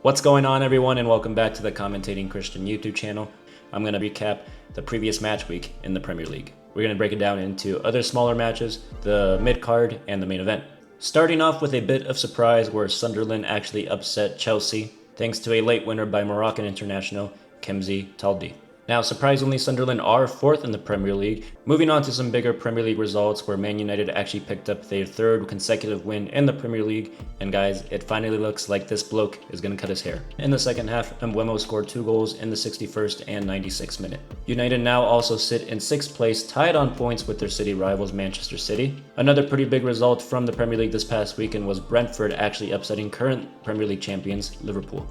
What's going on, everyone, and welcome back to the Commentating Christian YouTube channel. I'm going to recap the previous match week in the Premier League. We're going to break it down into other smaller matches, the mid-card, and the main event. Starting off with a bit of surprise where Sunderland actually upset Chelsea, thanks to a late winner by Moroccan international Kemzi Taldi. Now, surprisingly, Sunderland are 4th in the Premier League. Moving on to some bigger Premier League results where Man United actually picked up their 3rd consecutive win in the Premier League. And guys, it finally looks like this bloke is going to cut his hair. In the second half, Mbeumo scored 2 goals in the 61st and 96th minute. United now also sit in 6th place, tied on points with their city rivals Manchester City. Another pretty big result from the Premier League this past weekend was Brentford actually upsetting current Premier League champions Liverpool.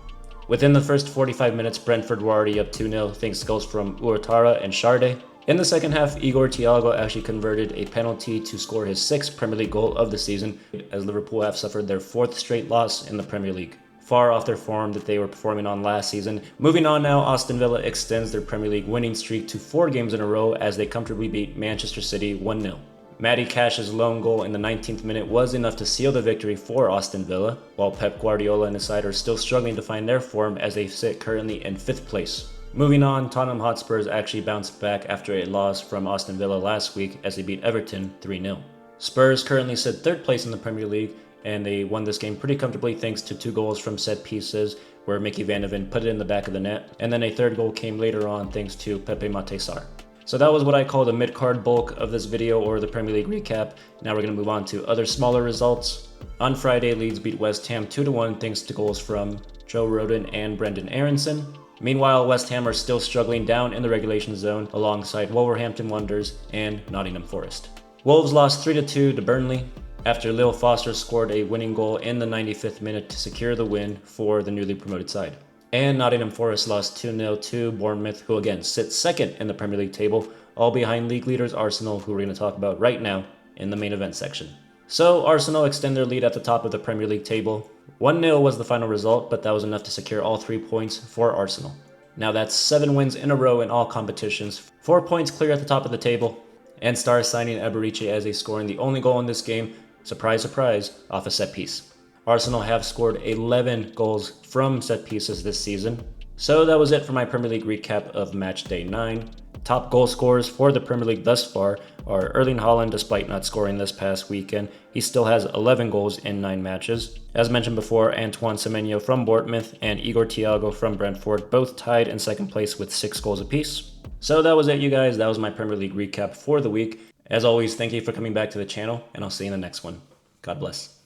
Within the first 45 minutes, Brentford were already up 2-0 thanks to goals from Ouattara and Sharde. In the second half, Igor Thiago actually converted a penalty to score his 6th Premier League goal of the season, as Liverpool have suffered their 4th straight loss in the Premier League, far off their form that they were performing on last season. Moving on now, Aston Villa extends their Premier League winning streak to 4 games in a row as they comfortably beat Manchester City 1-0. Matty Cash's lone goal in the 19th minute was enough to seal the victory for Aston Villa, while Pep Guardiola and his side are still struggling to find their form as they sit currently in 5th place. Moving on, Tottenham Hotspurs actually bounced back after a loss from Aston Villa last week as they beat Everton 3-0. Spurs currently sit 3rd place in the Premier League, and they won this game pretty comfortably thanks to 2 goals from set pieces where Mickey Van de Ven put it in the back of the net, and then a 3rd goal came later on thanks to Pepe Matesar. So that was what I call the mid-card bulk of this video, or the Premier League recap. Now we're going to move on to other smaller results. On Friday, Leeds beat West Ham 2-1 thanks to goals from Joe Rodon and Brendan Aronson. Meanwhile, West Ham are still struggling down in the relegation zone alongside Wolverhampton Wanderers and Nottingham Forest. Wolves lost 3-2 to Burnley after Lil Foster scored a winning goal in the 95th minute to secure the win for the newly promoted side. And Nottingham Forest lost 2-0 to Bournemouth, who again sits 2nd in the Premier League table, all behind league leaders Arsenal, who we're going to talk about right now in the main event section. So Arsenal extend their lead at the top of the Premier League table. 1-0 was the final result, but that was enough to secure all 3 points for Arsenal. Now that's 7 wins in a row in all competitions, 4 points clear at the top of the table, and Star signing Eberiche as scoring the only goal in this game, surprise surprise, off a set piece. Arsenal have scored 11 goals from set pieces this season. So that was it for my Premier League recap of Matchday 9. Top goal scorers for the Premier League thus far are Erling Haaland, despite not scoring this past weekend. He still has 11 goals in 9 matches. As mentioned before, Antoine Semenyo from Bournemouth and Igor Thiago from Brentford both tied in 2nd place with 6 goals apiece. So that was it, you guys. That was my Premier League recap for the week. As always, thank you for coming back to the channel, and I'll see you in the next one. God bless.